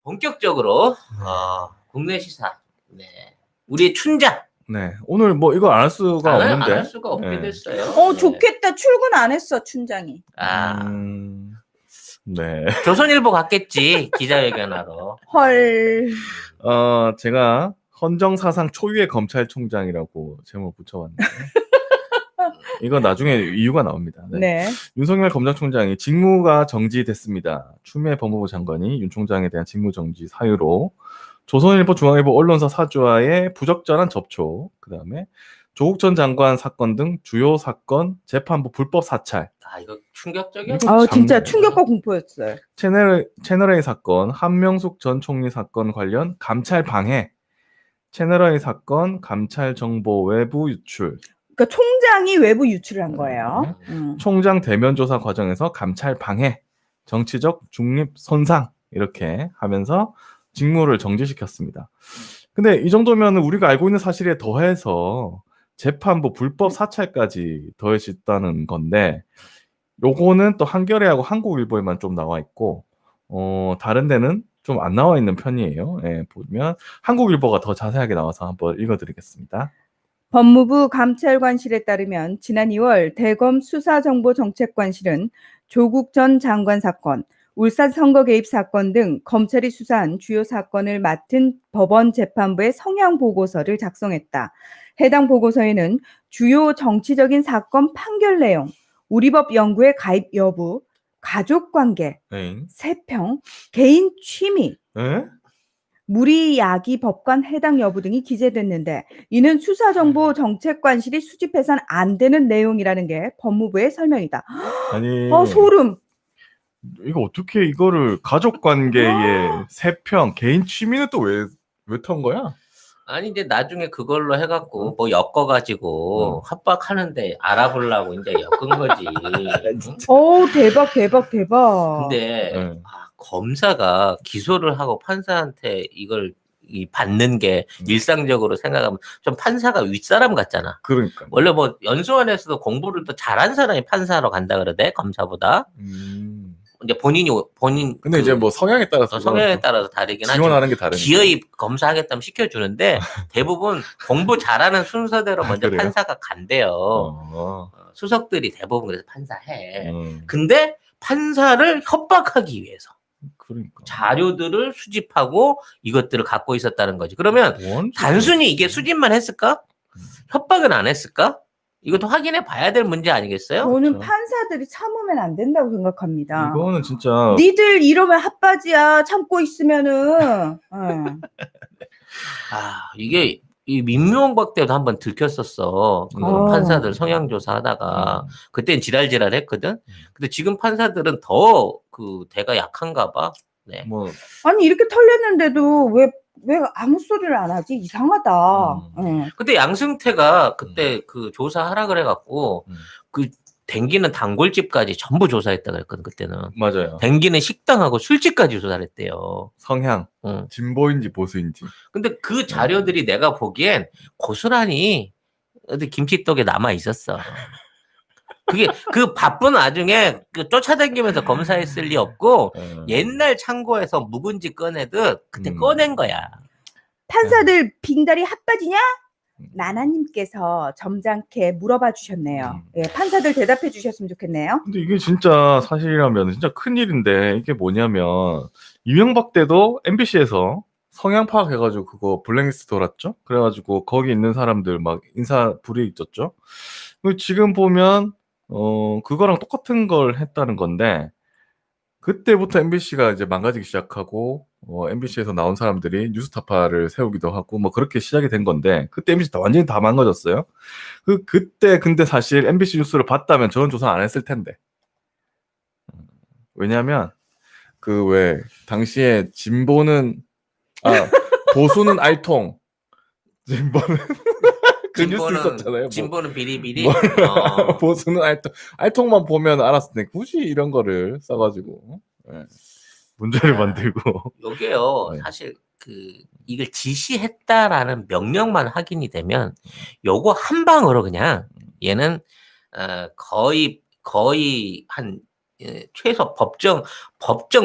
본격적으로 국내 시사. 네. 우리 춘장. 네. 오늘 뭐 이거 안 할 수가 없는데. 안 할 수가 없게 네. 됐어요. 네. 좋겠다. 출근 안 했어, 춘장이. 네. 조선일보 갔겠지. 기자회견하러. 헐. 제가 헌정사상 초유의 검찰총장이라고 제목 붙여봤는데 이거 나중에 이유가 나옵니다. 네. 네. 윤석열 검찰총장이 직무가 정지됐습니다. 추미애 법무부 장관이 윤 총장에 대한 직무 정지 사유로 조선일보, 중앙일보 언론사 사주와의 부적절한 접촉, 그 다음에 조국 전 장관 사건 등 주요 사건 재판부 불법 사찰. 이거 충격적이야. 진짜 충격과 공포였어요. 채널A 사건, 한명숙 전 총리 사건 관련 감찰 방해, 채널A 사건 감찰 정보 외부 유출. 그러니까 총장이 외부 유출을 한 거예요. 총장 대면 조사 과정에서 감찰 방해, 정치적 중립 손상 이렇게 하면서 직무를 정지시켰습니다. 근데 이 정도면 우리가 알고 있는 사실에 더해서 재판부 불법 사찰까지 더해졌다는 건데, 요거는 또 한겨레하고 한국일보에만 좀 나와 있고, 다른 데는 좀 안 나와 있는 편이에요. 예, 보면 한국일보가 더 자세하게 나와서 한번 읽어드리겠습니다. 법무부 감찰관실에 따르면 지난 2월 대검 수사정보정책관실은 조국 전 장관 사건, 울산 선거 개입 사건 등 검찰이 수사한 주요 사건을 맡은 법원 재판부의 성향 보고서를 작성했다. 해당 보고서에는 주요 정치적인 사건 판결 내용, 우리법 연구에 가입 여부, 가족관계, 세평, 개인 취미, 무리야기 법관 해당 여부 등이 기재됐는데, 이는 수사정보정책관실이 수집해서는 안 되는 내용이라는 게 법무부의 설명이다. 아니, 소름. 이거 어떻게 이거를 가족관계의 세평, 개인 취미는 또 왜 턴 거야? 아니 이제 나중에 그걸로 해갖고 뭐 엮어가지고 협박하는데 알아보려고 이제 엮은 거지. 대박. 근데 검사가 기소를 하고 판사한테 이걸 받는 게 일상적으로 생각하면 좀 판사가 윗사람 같잖아. 그러니까. 원래 뭐 연수원에서도 공부를 더 잘한 사람이 판사로 간다 그러대, 검사보다. 이제 본인 근데 이제 뭐 성향에 따라서 다르긴 하죠. 지원하는 게 다르니까. 기어이 검사하겠다면 시켜주는데 대부분 공부 잘하는 순서대로 먼저 그래요? 판사가 간대요. 수석들이 대부분 그래서 판사해. 근데 판사를 협박하기 위해서 그러니까. 자료들을 수집하고 이것들을 갖고 있었다는 거지. 그러면 단순히 이게 수집만 했을까? 협박은 안 했을까? 이것도 확인해 봐야 될 문제 아니겠어요? 저는 그렇죠. 판사들이 참으면 안 된다고 생각합니다. 이거는 진짜 니들 이러면 핫바지야. 참고 있으면은. 이게 이 민명박 때도 한번 들켰었어. 판사들 성향 조사하다가 그때는 지랄지랄 했거든. 근데 지금 판사들은 더 그 대가 약한가 봐. 네. 아니 이렇게 털렸는데도 왜 아무 소리를 안 하지? 이상하다. 근데 양승태가 그때 그 조사하라 그래갖고 그 댕기는 단골집까지 전부 조사했다 그랬거든 그때는. 맞아요. 댕기는 식당하고 술집까지 조사를 했대요. 성향, 진보인지 보수인지. 근데 그 자료들이 내가 보기엔 고스란히 어디 김치떡에 남아 있었어. 그게 그 바쁜 와중에 그 쫓아다니면서 검사했을 리 없고 옛날 창고에서 묵은지 꺼내듯 그때 꺼낸 거야. 판사들 빙다리 핫바지냐? 나나님께서 점잖게 물어봐 주셨네요. 예, 판사들 대답해 주셨으면 좋겠네요. 근데 이게 진짜 사실이라면 진짜 큰일인데, 이게 뭐냐면 이명박 때도 MBC에서 성향 파악해가지고 그거 블랙리스트 돌았죠. 그래가지고 거기 있는 사람들 막 인사 불이익 줬죠. 지금 보면 그거랑 똑같은 걸 했다는 건데, 그때부터 MBC가 이제 망가지기 시작하고 MBC에서 나온 사람들이 뉴스타파를 세우기도 하고 뭐 그렇게 시작이 된 건데, 그때 MBC 완전히 다 망가졌어요. 그때 근데 사실 MBC 뉴스를 봤다면 저런 조사 안 했을 텐데. 왜냐면 그 왜 당시에 보수는 알통, 진보는 그 뉴스 있었잖아요. 진보는 비리비리. 보수는 알통만 보면 알았을 텐데 굳이 이런 거를 써가지고 문제를 만들고. 요게요. 사실 이걸 지시했다라는 명령만 확인이 되면 요거 한 방으로 그냥 얘는 거의 한 최소 법정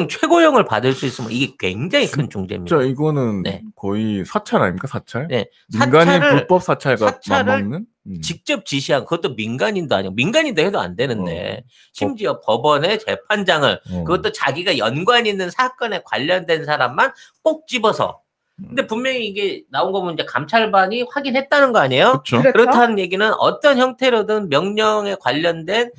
최고형을 받을 수 있으면 이게 굉장히 큰 중죄입니다. 진짜 이거는 네. 거의 사찰 아닙니까? 사찰? 네. 민간인 사찰을 불법 사찰과 사찰을 맞먹는? 직접 지시한 그것도 민간인도 아니고 민간인도 해도 안 되는데 심지어 법원의 재판장을 그것도 자기가 연관 있는 사건에 관련된 사람만 꼭 집어서 근데 분명히 이게 나온 거 보면 이제 감찰반이 확인했다는 거 아니에요? 그렇죠. 그렇다는 얘기는 어떤 형태로든 명령에 관련된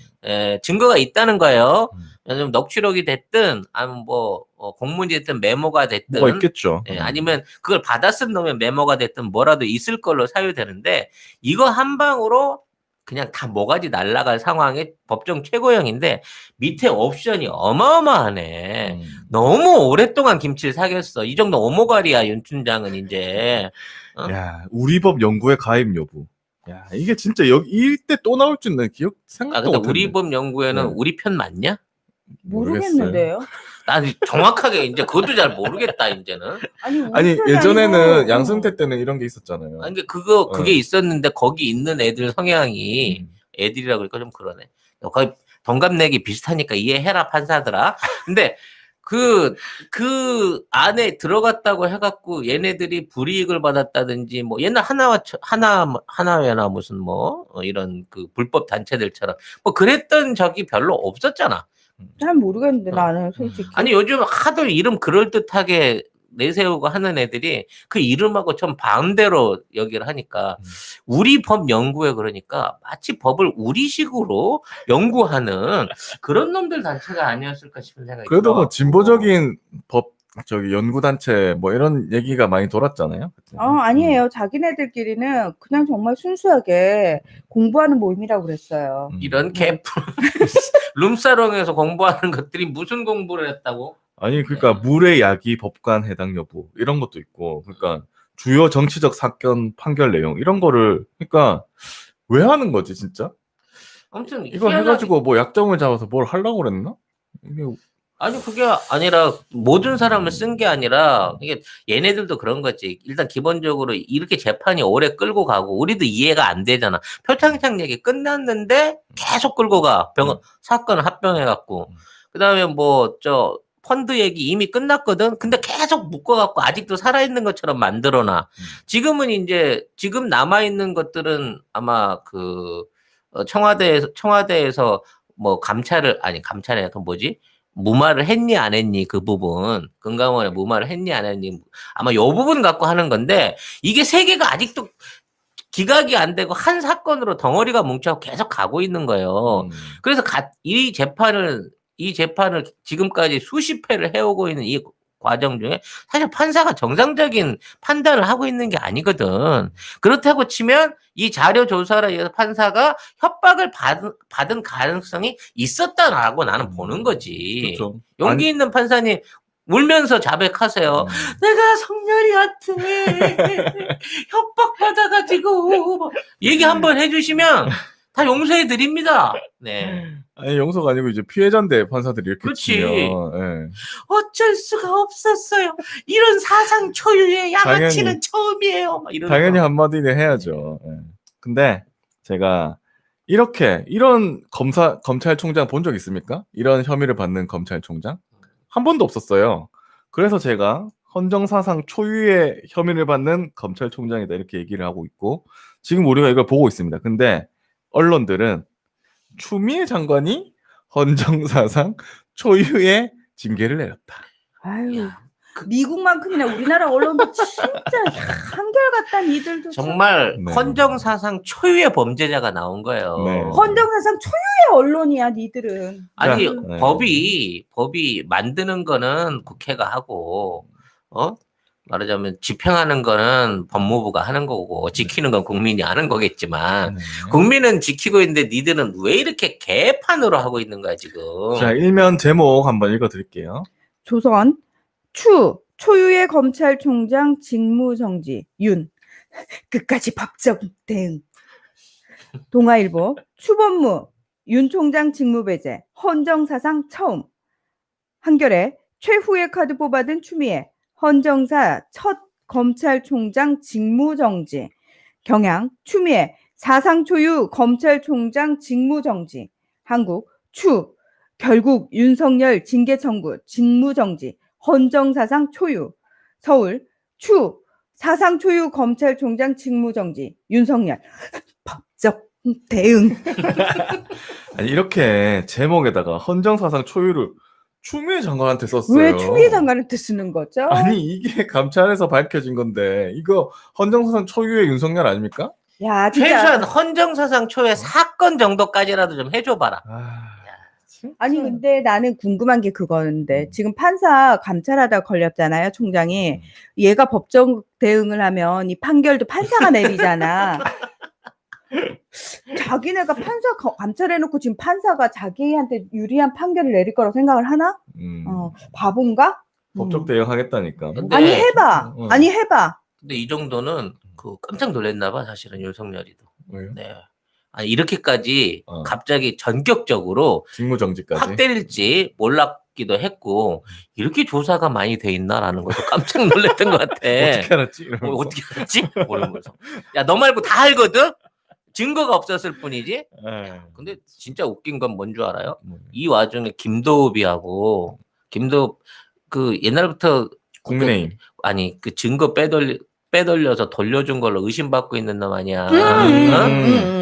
증거가 있다는 거예요. 좀 녹취록이 됐든 아니면 뭐 공문이 됐든 메모가 됐든 뭐가 있겠죠. 아니면 그걸 받아 쓴 놈의 메모가 됐든 뭐라도 있을 걸로 사유되는데 이거 한 방으로 그냥 다 모가지 날아갈 상황의 법정 최고형인데 밑에 옵션이 어마어마하네. 너무 오랫동안 김치를 사겼어. 이 정도 오모가리야 윤 춘장은 이제. 야, 우리 법 연구에 가입 여부. 야, 이게 진짜 여기 이때 또 나올 줄은 기억 생각도 근데 못했네. 우리 법 연구에는 네. 우리 편 맞냐? 모르겠는데요. 난 정확하게 이제 그것도 잘 모르겠다 이제는. 아니 우리 예전에는 아니고, 양승태 때는 이런 게 있었잖아요. 아니 그게 있었는데 거기 있는 애들 성향이 애들이라 그러니까 좀 그러네. 거의 동갑내기 비슷하니까 이해해라 판사들아. 근데 그 안에 들어갔다고 해갖고 얘네들이 불이익을 받았다든지 뭐 옛날 하나회나 무슨 뭐 이런 그 불법 단체들처럼 뭐 그랬던 적이 별로 없었잖아. 잘 모르겠는데 나는 솔직히. 아니 요즘 하도 이름 그럴듯하게 내세우고 하는 애들이 그 이름하고 좀 반대로 여기를 하니까 우리 법 연구에 그러니까 마치 법을 우리식으로 연구하는 그런 놈들 단체가 아니었을까 싶은 생각이 그래도 들어. 뭐 진보적인 법 연구 단체 뭐 이런 얘기가 많이 돌았잖아요. 그때. 아니에요. 자기네들끼리는 그냥 정말 순수하게 공부하는 모임이라고 그랬어요. 이런 개 룸사롱에서 공부하는 것들이 무슨 공부를 했다고? 아니 그러니까 물의 야기 법관 해당 여부 이런 것도 있고 그러니까 주요 정치적 사건 판결 내용 이런 거를 그러니까 왜 하는 거지 진짜? 아무튼 이거 해가지고 뭐 약점을 잡아서 뭘 하려고 그랬나? 이게 아니 그게 아니라 모든 사람을 쓴 게 아니라 이게 얘네들도 그런 거지. 일단 기본적으로 이렇게 재판이 오래 끌고 가고 우리도 이해가 안 되잖아. 표창장 얘기 끝났는데 계속 끌고 가. 사건을 합병해 갖고. 그다음에 뭐 펀드 얘기 이미 끝났거든. 근데 계속 묶어 갖고 아직도 살아 있는 것처럼 만들어 놔. 지금은 이제 지금 남아 있는 것들은 아마 그 청와대에서 뭐 감찰이 그 뭐지? 무마를 했니 안 했니 그 부분 금감원에 무마를 했니 안 했니 아마 요 부분 갖고 하는 건데 이게 세 개가 아직도 기각이 안 되고 한 사건으로 덩어리가 뭉쳐 계속 가고 있는 거예요. 그래서 이 재판을 지금까지 수십 회를 해오고 있는 이 과정 중에 사실 판사가 정상적인 판단을 하고 있는 게 아니거든. 그렇다고 치면 이 자료 조사를 위해서 판사가 협박을 받은 가능성이 있었다라고 나는 보는 거지. 그렇죠. 용기 있는 판사님 울면서 자백하세요. 내가 성렬이한테 협박받아가지고 얘기 한번 해주시면 다 용서해 드립니다. 네. 아니 용서가 아니고 이제 피해자인데 판사들이 이렇게 그렇지. 치면 예. 어쩔 수가 없었어요. 이런 사상 초유의 양아치는 당연히. 처음이에요. 막 이러면서. 당연히 한마디는 해야죠. 예. 근데 제가 이런 검찰총장 본 적 있습니까? 이런 혐의를 받는 검찰총장 한 번도 없었어요. 그래서 제가 헌정사상 초유의 혐의를 받는 검찰총장이다 이렇게 얘기를 하고 있고 지금 우리가 이걸 보고 있습니다. 근데 언론들은 추미애 장관이 헌정사상 초유의 징계를 내렸다. 아유, 미국만큼이나 우리나라 언론도 진짜 한결같단 이들도 정말 네. 헌정사상 초유의 범죄자가 나온 거예요. 네. 헌정사상 초유의 언론이야 니들은. 아니 네. 법이 만드는 거는 국회가 하고 말하자면 집행하는 거는 법무부가 하는 거고 지키는 건 국민이 하는 거겠지만 국민은 지키고 있는데 니들은 왜 이렇게 개판으로 하고 있는 거야 지금. 자, 일면 제목 한번 읽어드릴게요. 조선 초유의 검찰총장 직무정지 윤 끝까지 법적 대응. 동아일보 추법무 윤 총장 직무배제 헌정사상 처음. 한겨레 최후의 카드 뽑아든 추미애 헌정사 첫 검찰총장 직무정지. 경향 추미애 사상 초유 검찰총장 직무정지. 한국 결국 윤석열 징계 청구, 직무정지, 헌정사상 초유. 서울 추 사상 초유 검찰총장 직무정지. 윤석열 법적 대응. 아니 이렇게 제목에다가 헌정사상 초유를 추미애 장관한테 썼어요. 왜 추미애 장관한테 쓰는 거죠? 아니 이게 감찰에서 밝혀진 건데 이거 헌정사상 초유의 윤석열 아닙니까? 야, 진짜. 최소한 헌정사상 초의 사건 정도까지라도 좀 해줘봐라. 진짜. 아니 근데 나는 궁금한 게 그거는데 지금 판사 감찰하다 걸렸잖아요, 총장이. 얘가 법적 대응을 하면 이 판결도 판사가 내리잖아. 자기네가 판사 감찰해놓고 지금 판사가 자기한테 유리한 판결을 내릴 거라고 생각을 하나? 바본가? 법적 대응하겠다니까. 근데- 아니 해봐. 어. 아니 해봐. 근데 이 정도는 그 깜짝 놀랐나봐 사실은 윤석열이도. 왜요? 네. 아니 이렇게까지 어. 갑자기 전격적으로 직무정지까지. 확 때릴지 몰랐기도 했고 이렇게 조사가 많이 돼 있나라는 것도 깜짝 놀랐던 것 같아. 어떻게 알았지? 이러면서. 어떻게 알았지? 모르면서. 야, 너 말고 다 알거든? 증거가 없었을 뿐이지? 예. 근데 진짜 웃긴 건 뭔 줄 알아요? 뭐, 이 와중에 김도읍이하고 김도읍 그 옛날부터 국민의힘. 아니 그 증거 빼돌려서 돌려준 걸로 의심받고 있는 놈 아니야.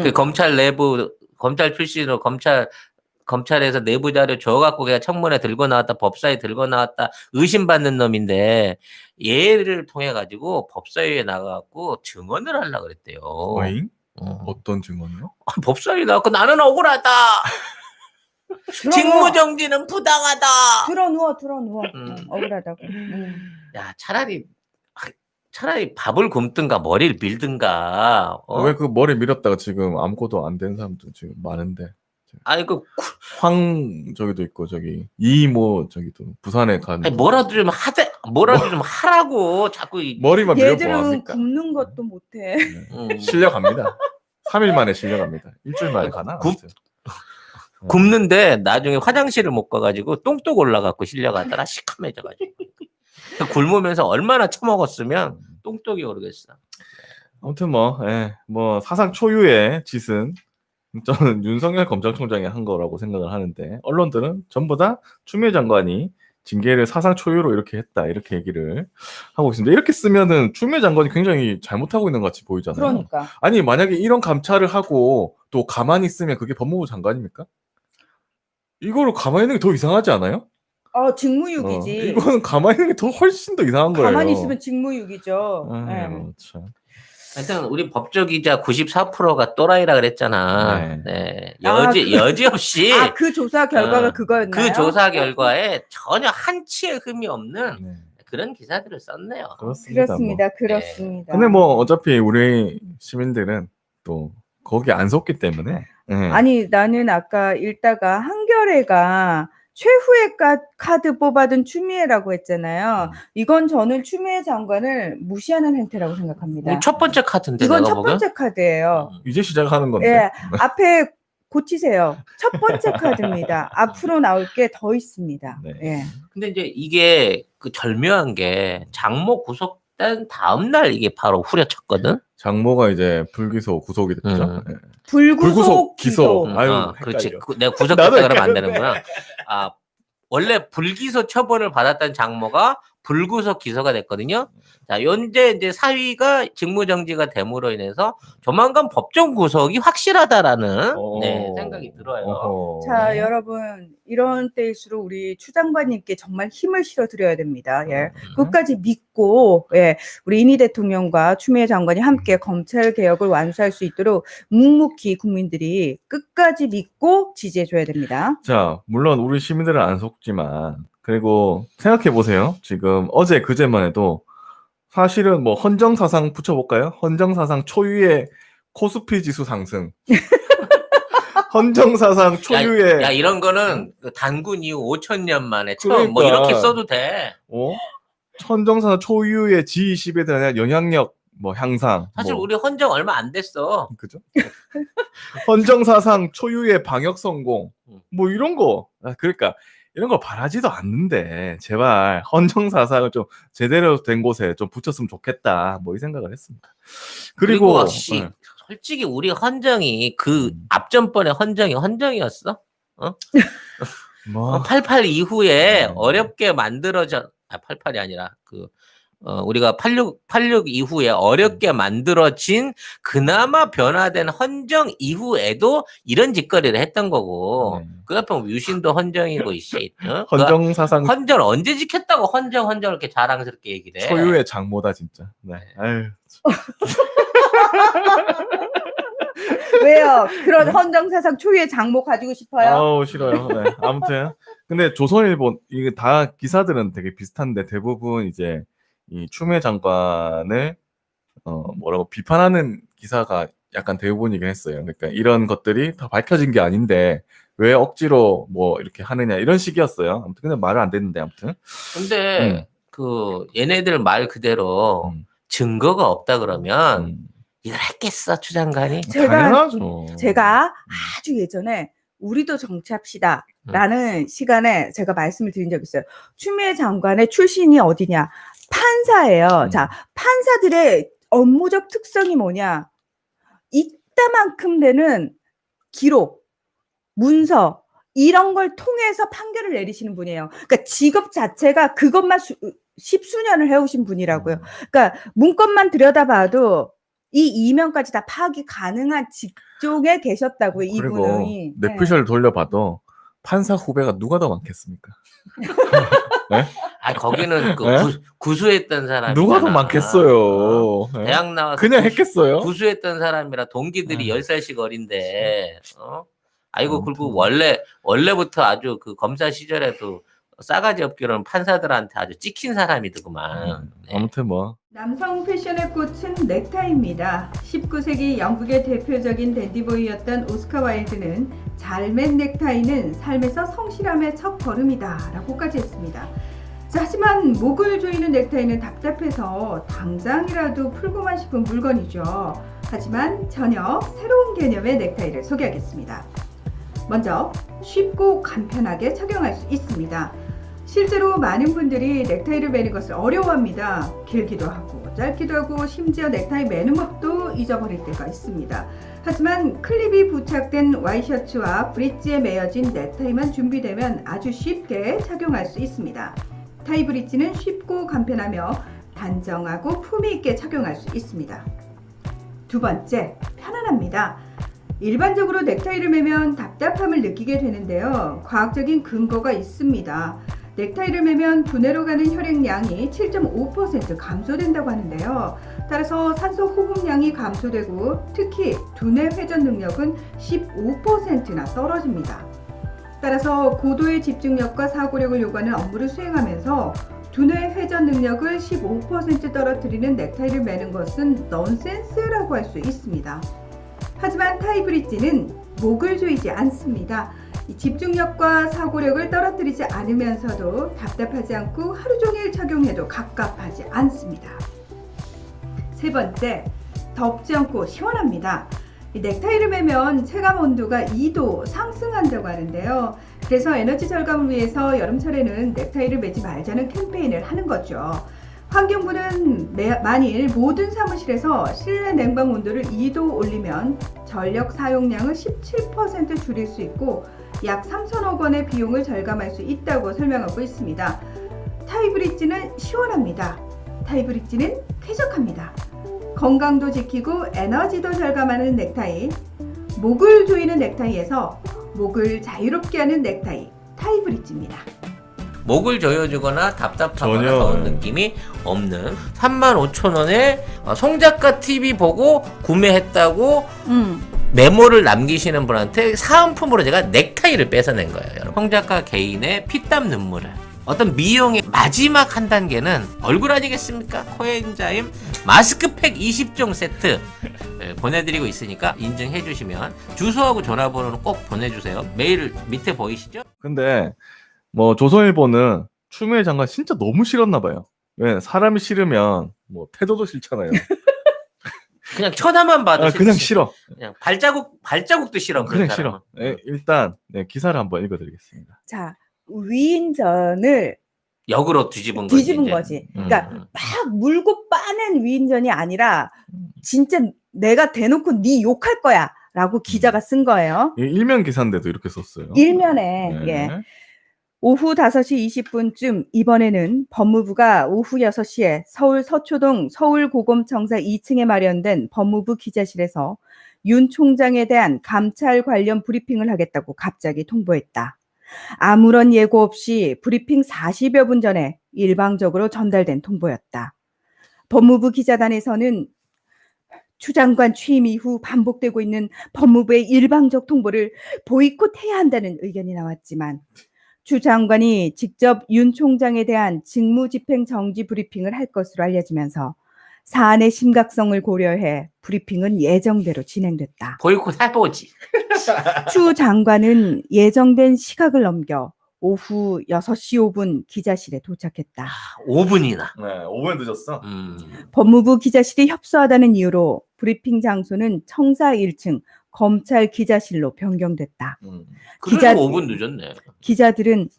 그 검찰 내부 검찰 출신으로 검찰에서 내부 자료 줘갖고 그냥 청문회 들고 나왔다 법사위 들고 나왔다 의심받는 놈인데 얘를 통해 가지고 법사위에 나가갖고 증언을 하려고 그랬대요. 어잉? 어떤 증언이요? 법사위 나왔고 나는 억울하다. 직무정지는 부당하다. 들어누워. 억울하다고. 야 차라리 밥을 굶든가 머리를 밀든가. 왜 그 머리 밀었다가 지금 아무것도 안 된 사람도 지금 많은데. 아니 그 황 저기도 있고 저기 이모 저기도 부산에 가는. 아니, 뭐라도 좀 하라고 자꾸 머리만 밀어 얘들은 뭐합니까? 굽는 것도 못해. 실려갑니다. 3일 만에 실려갑니다. 일주일 만에 가나? 아무튼. 굽는데 나중에 화장실을 못 가가지고 똥똑 올라갖고 실려가더라 시커매져가지고 굶으면서 얼마나 처먹었으면 똥똑이 오르겠어. 아무튼 뭐 사상 초유의 짓은 저는 윤석열 검찰총장이 한 거라고 생각을 하는데 언론들은 전부 다 추미애 장관이 징계를 사상 초유로 이렇게 했다 이렇게 얘기를 하고 있습니다. 이렇게 쓰면은 추미애 장관이 굉장히 잘못하고 있는 것 같이 보이잖아요. 그러니까. 아니 만약에 이런 감찰을 하고 또 가만히 있으면 그게 법무부 장관입니까? 이거를 가만히 있는 게 더 이상하지 않아요? 직무유기지. 이거는 가만히 있는 게 더 훨씬 더 이상한 거예요. 가만히 있으면 직무유기죠. 아유, 참. 하여튼 우리 법조기자 94%가 또라이라 그랬잖아. 네. 네. 여지없이 그 조사 결과가 그거였나요? 그 조사 결과에 전혀 한치의 흠이 없는 네. 그런 기사들을 썼네요. 그렇습니다. 그렇습니다. 근데 뭐 어차피 우리 시민들은 또 거기 안 속기 때문에. 아니 나는 아까 읽다가 한겨레가 최후의 카드 뽑아둔 추미애라고 했잖아요. 이건 저는 추미애 장관을 무시하는 행태라고 생각합니다. 첫 번째 카드인데 이건 내가 첫 보기엔? 번째 카드예요. 이제 시작하는 건데. 예, 앞에 고치세요. 첫 번째 카드입니다. 앞으로 나올 게 더 있습니다. 네. 예. 근데 이제 이게 그 절묘한 게 장모 구속된 다음 날 이게 바로 후려쳤거든. 장모가 이제 불기소 구속이 됐죠. 네. 불구속 기소. 아유, 그렇지. 헷갈려. 내가 구속됐다 나도 그러면 안 헷갈렸네. 되는구나. 원래 불기소 처분을 받았던 장모가 불구속 기소가 됐거든요. 자, 현재 이제 사위가 직무정지가 됨으로 인해서 조만간 법정 구속이 확실하다라는 생각이 들어요. 어허. 자, 여러분 이런 때일수록 우리 추 장관님께 정말 힘을 실어드려야 됩니다. 예. 끝까지 믿고 우리 이니 대통령과 추미애 장관이 함께 검찰 개혁을 완수할 수 있도록 묵묵히 국민들이 끝까지 믿고 지지해줘야 됩니다. 자, 물론 우리 시민들은 안 속지만 그리고 생각해 보세요. 지금 어제 그제만 해도 사실은 뭐 헌정사상 붙여볼까요? 헌정사상 초유의 코스피 지수 상승. 헌정사상 초유의 야 이런 거는 그 단군 이후 5,000년 만에 처음 뭐 그러니까. 이렇게 써도 돼. 헌정사상 초유의 G20에 대한 영향력 뭐 향상. 사실 뭐, 우리 헌정 얼마 안 됐어. 그죠? 헌정사상 초유의 방역 성공. 뭐 이런 거. 그러니까 이런 거 바라지도 않는데 제발 헌정사상을 좀 제대로 된 곳에 좀 붙였으면 좋겠다. 뭐 이 생각을 했습니다. 그리고 솔직히 우리 헌정이 그 앞전번에 헌정이었어? 뭐 88 이후에 네. 어렵게 만들어져 88이 아니라 우리가 86 이후에 어렵게 만들어진 그나마 변화된 헌정 이후에도 이런 짓거리를 했던 거고 네. 그 앞에 유신도 헌정이고 이씨 헌정 사상 헌정 언제 지켰다고 헌정 이렇게 자랑스럽게 얘기를 해. 초유의 장모다 진짜. 네. 아유. 왜요? 그런 헌정사상 초유의 장모 가지고 싶어요? 아우 싫어요. 네. 아무튼 근데 조선일보 이게 다 기사들은 되게 비슷한데 대부분 이제 이 추미애 장관을 뭐라고 비판하는 기사가 약간 대부분이긴 했어요. 그러니까 이런 것들이 다 밝혀진 게 아닌데 왜 억지로 뭐 이렇게 하느냐 이런 식이었어요. 아무튼 근데 말을 안 됐는데 아무튼. 근데 그 얘네들 말 그대로 증거가 없다 그러면 이걸 했겠어 추 장관이? 당연하죠. 제가 아주 예전에 우리도 정치합시다라는 시간에 제가 말씀을 드린 적이 있어요. 추미애 장관의 출신이 어디냐? 판사예요. 자, 판사들의 업무적 특성이 뭐냐? 이따만큼 되는 기록, 문서 이런 걸 통해서 판결을 내리시는 분이에요. 그러니까 직업 자체가 그것만 십수년을 해오신 분이라고요. 그러니까 문건만 들여다봐도 이 이면까지 다 파악이 가능한 직종에 계셨다고요. 그리고 이분이. 뇌피셜 돌려봐도 판사 후배가 누가 더 많겠습니까? 네? 아 거기는 그 네? 구수했던 사람이 누가 더 많겠어요? 네? 대학 나와서 그냥 했겠어요? 구수했던 사람이라 동기들이 10살씩 어린데 아이고 아무튼. 그리고 원래부터 아주 그 검사 시절에도 싸가지 없기로는 판사들한테 아주 찍힌 사람이더구만. 네. 아무튼 뭐 남성 패션의 꽃은 넥타이입니다. 19세기 영국의 대표적인 댄디보이였던 오스카 와일드는 잘 맨 넥타이는 삶에서 성실함의 첫 걸음이다 라고까지 했습니다. 자, 하지만 목을 조이는 넥타이는 답답해서 당장이라도 풀고만 싶은 물건이죠. 하지만 전혀 새로운 개념의 넥타이를 소개하겠습니다. 먼저 쉽고 간편하게 착용할 수 있습니다. 실제로 많은 분들이 넥타이를 매는 것을 어려워합니다. 길기도 하고 짧기도 하고 심지어 넥타이 매는 법도 잊어버릴 때가 있습니다. 하지만 클립이 부착된 와이셔츠와 브릿지에 매어진 넥타이만 준비되면 아주 쉽게 착용할 수 있습니다. 타이 브릿지는 쉽고 간편하며 단정하고 품위 있게 착용할 수 있습니다. 두 번째, 편안합니다. 일반적으로 넥타이를 매면 답답함을 느끼게 되는데요. 과학적인 근거가 있습니다. 넥타이를 매면 두뇌로 가는 혈액량이 7.5% 감소된다고 하는데요. 따라서 산소 호흡량이 감소되고 특히 두뇌 회전 능력은 15%나 떨어집니다. 따라서 고도의 집중력과 사고력을 요구하는 업무를 수행하면서 두뇌 회전 능력을 15% 떨어뜨리는 넥타이를 매는 것은 넌센스라고 할 수 있습니다. 하지만 타이 브릿지는 목을 조이지 않습니다. 집중력과 사고력을 떨어뜨리지 않으면서도 답답하지 않고 하루 종일 착용해도 갑갑하지 않습니다. 세 번째, 덥지 않고 시원합니다. 이 넥타이를 매면 체감 온도가 2도 상승한다고 하는데요. 그래서 에너지 절감을 위해서 여름철에는 넥타이를 매지 말자는 캠페인을 하는 거죠. 환경부는 만일 모든 사무실에서 실내 냉방 온도를 2도 올리면 전력 사용량을 17% 줄일 수 있고 약 3천억 원의 비용을 절감할 수 있다고 설명하고 있습니다. 타이 브릿지는 시원합니다. 타이 브릿지는 쾌적합니다. 건강도 지키고 에너지도 절감하는 넥타이, 목을 조이는 넥타이에서 목을 자유롭게 하는 넥타이, 타이 브릿지입니다. 목을 조여주거나 답답하거나 전혀. 더운 느낌이 없는 35,000원에 송작가 TV 보고 구매했다고 메모를 남기시는 분한테 사은품으로 제가 넥타이를 뺏어낸 거예요. 여러분. 송작가 개인의 피땀 눈물을 어떤 미용의 마지막 한 단계는 얼굴 아니겠습니까? 코엔자임 마스크팩 20종 세트 보내드리고 있으니까 인증해 주시면 주소하고 전화번호는 꼭 보내주세요. 메일 밑에 보이시죠? 근데 뭐 조선일보는 추미애 장관 진짜 너무 싫었나 봐요. 왜 사람이 싫으면 뭐 태도도 싫잖아요. 그냥 쳐다만 봐도 그냥 싫어. 그냥 발자국도 싫어. 그냥 그런 싫어. 사람은. 일단 기사를 한번 읽어드리겠습니다. 자, 위인전을 역으로 뒤집은 거지. 뒤집은 이제. 거지. 그러니까 막 물고 빠낸 위인전이 아니라 진짜 내가 대놓고 네 욕할 거야 라고 기자가 쓴 거예요. 일면 기사인데도 이렇게 썼어요. 일면에 네. 예. 오후 5시 20분쯤 이번에는 법무부가 오후 6시에 서울 서초동 서울고검청사 2층에 마련된 법무부 기자실에서 윤 총장에 대한 감찰 관련 브리핑을 하겠다고 갑자기 통보했다. 아무런 예고 없이 브리핑 40여 분 전에 일방적으로 전달된 통보였다. 법무부 기자단에서는 추 장관 취임 이후 반복되고 있는 법무부의 일방적 통보를 보이콧해야 한다는 의견이 나왔지만 추 장관이 직접 윤 총장에 대한 직무집행 정지 브리핑을 할 것으로 알려지면서 사안의 심각성을 고려해 브리핑은 예정대로 진행됐다. 보이콧 해보지. 추 장관은 예정된 시각을 넘겨 오후 6시 5분 기자실에 도착했다. 5분이나. 네, 5분 늦었어. 법무부 기자실이 협소하다는 이유로 브리핑 장소는 청사 1층 검찰 기자실로 변경됐다. 그래도 기자- 5분 늦었네. 기자들은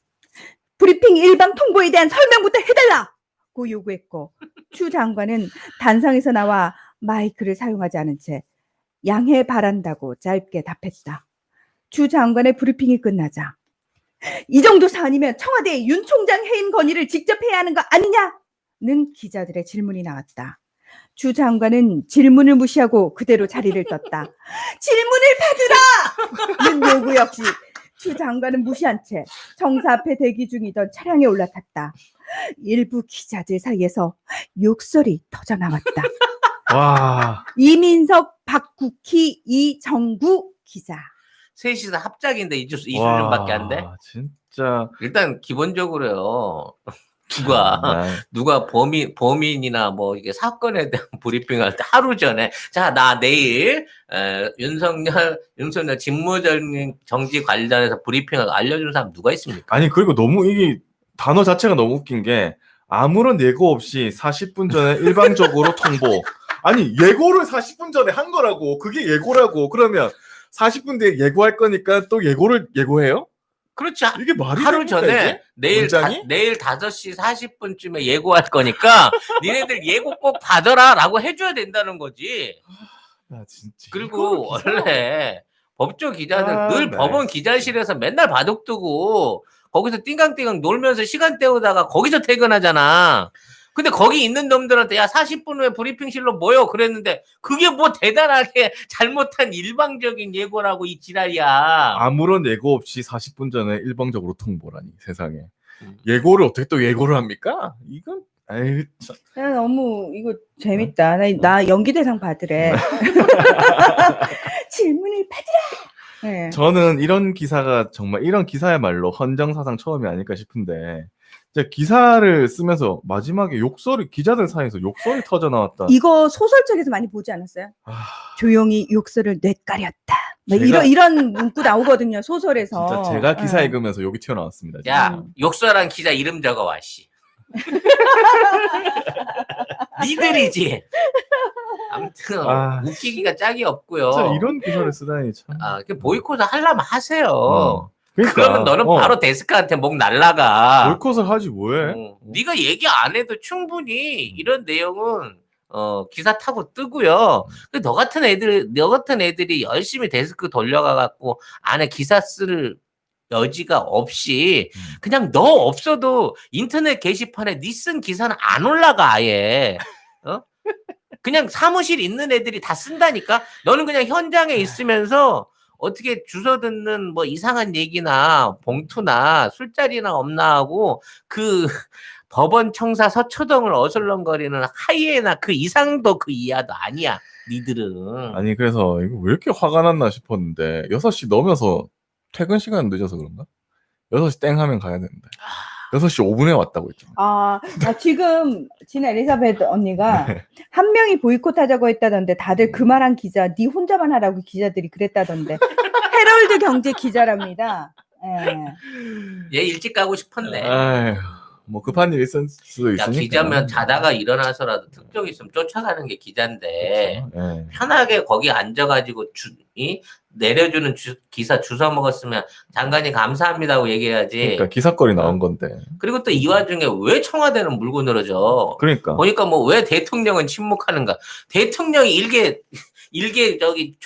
브리핑 일방 통보에 대한 설명부터 해달라고 요구했고 추 장관은 단상에서 나와 마이크를 사용하지 않은 채 양해 바란다고 짧게 답했다. 추 장관의 브리핑이 끝나자 이 정도 사안이면 청와대에 윤 총장 해임 건의를 직접 해야 하는 거 아니냐는 기자들의 질문이 나왔다. 추 장관은 질문을 무시하고 그대로 자리를 떴다. 질문을 받으라는 요구 역시 추 장관은 무시한 채 청사 앞에 대기 중이던 차량에 올라탔다. 일부 기자들 사이에서 욕설이 터져나왔다. 와, 이민석, 박국희, 이정구 기자. 셋이서 합작인데 이 와, 수준밖에 안 돼? 진짜. 일단 기본적으로요. 누가 범인이나 뭐 이게 사건에 대한 브리핑할 때 하루 전에 자, 나 내일 윤석열 직무정지 관련해서 브리핑을 알려준 사람 누가 있습니까? 아니, 그리고 너무 이게 단어 자체가 너무 웃긴 게 아무런 예고 없이 40분 전에 일방적으로 통보. 아니, 예고를 40분 전에 한 거라고. 그게 예고라고. 그러면 40분 뒤에 예고할 거니까 또 예고를 예고해요? 그렇죠. 이게 말이 하루 됩니까, 전에 이게? 내일 문장이? 내일 5시 40분쯤에 예고할 거니까 니네들 예고 꼭 받아라라고 해줘야 된다는 거지. 아, 진짜. 그리고 이걸 기사로- 원래 법조 기자들 아, 늘 네. 법원 기자실에서 맨날 바둑 두고 거기서 띵강띵강 놀면서 시간 때우다가 거기서 퇴근하잖아. 근데 거기 있는 놈들한테 야 40분 후에 브리핑실로 모여 그랬는데 그게 뭐 대단하게 잘못한 일방적인 예고라고 이 지랄이야. 아무런 예고 없이 40분 전에 일방적으로 통보라니, 세상에. 음. 예고를 어떻게 또 예고를 합니까? 이건 에이, 참. 야, 너무 이거 재밌다. 나 연기대상 받으래. 질문을 받으라. 네. 저는 이런 기사가 정말 이런 기사야말로 헌정사상 처음이 아닐까 싶은데 이제 기사를 쓰면서 마지막에 욕설이 기자들 사이에서 욕설이 터져 나왔다. 이거 소설책에서 많이 보지 않았어요? 아, 조용히 욕설을 뇌까렸다. 뭐 제가- 이런 문구 나오거든요, 소설에서. 진짜 제가 기사 네. 읽으면서 욕이 튀어나왔습니다. 진짜. 야 욕설한 기자 이름 적어와 씨. 니들이지. 아무튼 아, 웃기기가 짝이 없고요. 진짜 이런 기사를 쓰다니 참. 그 보이콧을 하려면 하세요. 그러니까, 그러면 너는 바로 데스크한테 목 날라가. 보이콧을 하지 뭐해? 네가 얘기 안 해도 충분히 이런 내용은 기사 타고 뜨고요. 근데 너 같은 애들이 열심히 데스크 돌려가 갖고 안에 기사 쓸 여지가 없이 그냥 너 없어도 인터넷 게시판에 네 쓴 기사는 안 올라가 아예. 그냥 사무실 있는 애들이 다 쓴다니까. 너는 그냥 현장에 있으면서 어떻게 주워 듣는 뭐 이상한 얘기나 봉투나 술자리나 없나 하고 그 법원 청사 서초동을 어슬렁거리는 하이에나 그 이상도 그 이하도 아니야. 니들은. 아니 그래서 이거 왜 이렇게 화가 났나 싶었는데 6시 넘어서 퇴근 시간 늦어서 그런가? 6시 땡 하면 가야 되는데 6시 5분에 왔다고 했죠. 지금 진 엘리자베트 언니가 네. 한 명이 보이콧하자고 했다던데 다들 그 말한 기자 네 혼자만 하라고 기자들이 그랬다던데 헤럴드 경제 기자랍니다. 예. 얘 일찍 가고 싶었네. 아휴, 뭐 급한 일 있을 수도 야, 있으니까. 기자면 자다가 일어나서라도 특종 있으면 쫓아가는 게 기자인데 예. 편하게 거기 앉아가지고 내려주는 기사 주워 먹었으면 장관이 감사합니다고 얘기해야지. 그러니까 기사거리 나온 건데. 그리고 또 이 와중에 왜 청와대는 물고 늘어져? 그러니까. 보니까 뭐 왜 대통령은 침묵하는가? 대통령이 일개 저기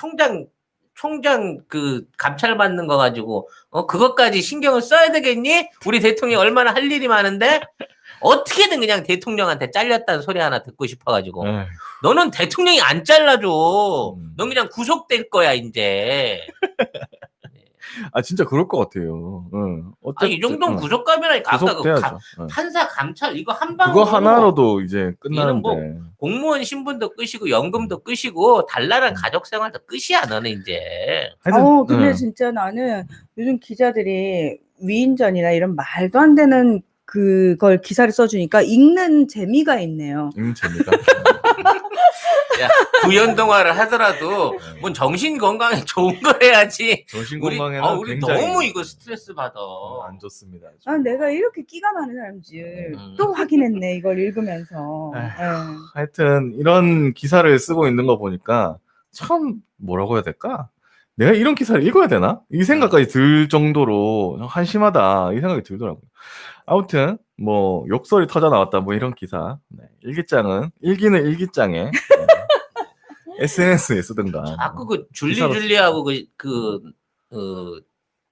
총장 그 감찰 받는 거 가지고 그것까지 신경을 써야 되겠니? 우리 대통령이 얼마나 할 일이 많은데 어떻게든 그냥 대통령한테 잘렸다는 소리 하나 듣고 싶어가지고 에휴, 너는 대통령이 안 잘라줘. 음. 넌 그냥 구속될 거야 이제. 아 진짜 그럴 것 같아요. 응. 이 정도는 구속감이라니까. 아까 그 구속돼야죠. 응. 판사 감찰 이거 한 방으로 그거 하나로도 이제 얘는 끝나는데. 뭐 공무원 신분도 끄시고 연금도 끄시고 달랄한 가족 생활도 끝이야 너는 이제. 하여튼, 근데 응. 진짜 나는 요즘 기자들이 위인전이나 이런 말도 안 되는 그걸 기사를 써주니까 읽는 재미가 있네요. 재미가. 야, 구연동화를 하더라도 뭔 정신 건강에 좋은 걸 해야지. 정신 우리 건강에는 우리 굉장히 너무 이거 스트레스 받아. 안 좋습니다. 아주. 아, 내가 이렇게 끼가 많은 사람인지 또 확인했네, 이걸 읽으면서. 에휴. 예. 하여튼 이런 기사를 쓰고 있는 거 보니까 참 뭐라고 해야 될까? 내가 이런 기사를 읽어야 되나? 이 생각까지 들 정도로 한심하다 이 생각이 들더라고요. 아무튼 뭐 욕설이 터져 나왔다 뭐 이런 기사. 네. 일기장은 일기는 일기장에 네. SNS에 쓰든가. 자꾸 그 기사로 줄리하고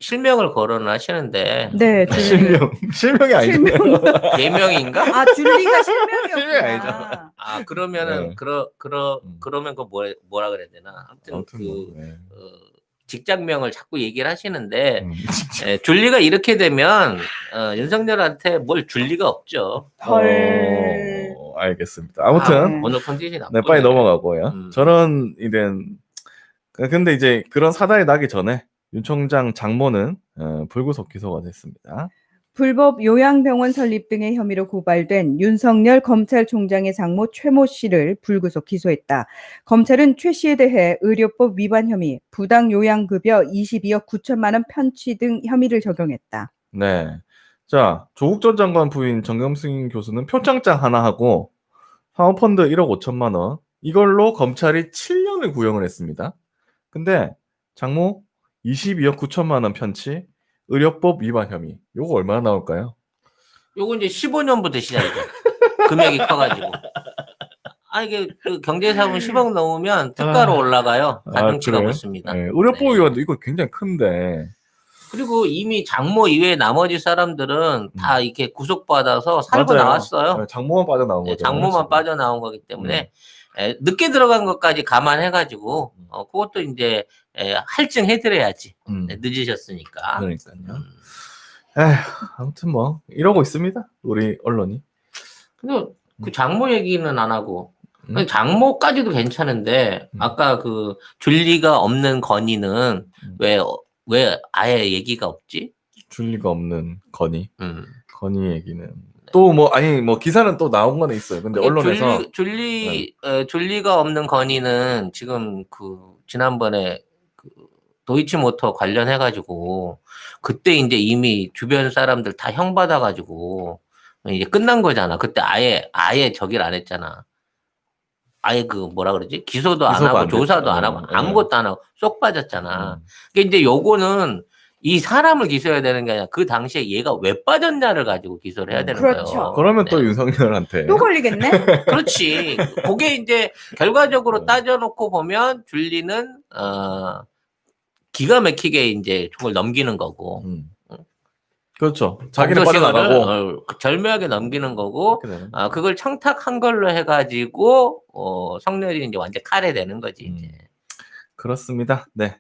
실명을 거론을 하시는데 네, 줄리. 실명이 아니죠. 실명. 예명인가? 아, 줄리가 실명이 실명이었구나. 아 그러면은 네. 그러면 그 뭐라 그래야 되나? 아무튼 아무튼 뭐, 네. 직장명을 자꾸 얘기를 하시는데 네. 줄리가 이렇게 되면 윤석열한테 뭘 줄 리가 없죠. 헐. 알겠습니다. 아무튼 오늘 컨디션이 나쁘네. 네, 빨리 넘어가고요. 저런 일은 근데 이제 그런 사달이 나기 전에 윤 총장 장모는 불구속 기소가 됐습니다. 불법 요양병원 설립 등의 혐의로 고발된 윤석열 검찰총장의 장모 최모 씨를 불구속 기소했다. 검찰은 최 씨에 대해 의료법 위반 혐의, 부당 요양급여 22억 9천만 원 편취 등 혐의를 적용했다. 네. 자, 조국 전 장관 부인 정경심 교수는 표창장 하나 하고 사모펀드 1억 5천만 원 이걸로 검찰이 7년을 구형을 했습니다. 근데 장모 22억 9천만 원 편취 의료법 위반 혐의 요거 얼마나 나올까요? 요거 이제 15년부터 시작이죠. 금액이 커가지고. 이게 그 경제사분 10억 넘으면 특가로 올라가요. 가중치가 그래요? 붙습니다. 네, 의료법 네. 위반도 이거 굉장히 큰데. 그리고 이미 장모 이외에 나머지 사람들은 다 이렇게 구속받아서 살고 맞아요. 나왔어요. 네, 장모만 빠져나온 네, 거죠. 장모만 빠져나온 거기 때문에 늦게 들어간 것까지 감안해가지고 그것도 이제 할증해드려야지. 네, 늦으셨으니까. 그러니까요. 에휴, 아무튼 뭐 이러고 있습니다. 우리 언론이. 근데 그 장모 얘기는 안 하고 음? 장모까지도 괜찮은데 아까 그 줄리가 없는 건의는 왜 아예 얘기가 없지? 줄 리가 없는 건의. 음. 건의 얘기는 또 뭐 아니 뭐 기사는 또 나온 거는 있어요. 근데 언론에서 줄리가 없는 건의는 지금 그 지난번에 그 도이치모터 관련해가지고 그때 이제 이미 주변 사람들 다 형 받아가지고 이제 끝난 거잖아. 그때 아예 저기를 안 했잖아. 아예 그 뭐라 그러지? 기소도 안 하고 안 조사도 됐죠. 안 하고 아무것도 안 하고 쏙 빠졌잖아. 그러니까 이제 요거는 이 사람을 기소해야 되는 게 아니라 그 당시에 얘가 왜 빠졌냐를 가지고 기소를 해야 되는 그렇죠. 거예요. 그러면 네. 또 윤석열한테 또 걸리겠네? 그렇지. 그게 이제 결과적으로 따져놓고 보면 줄리는 기가 막히게 이제 그걸 넘기는 거고. 그렇죠. 자기는 빠져나가고 절묘하게 넘기는 거고, 그걸 청탁한 걸로 해가지고 성렬이 이제 완전 칼에 되는 거지. 이제. 그렇습니다. 네.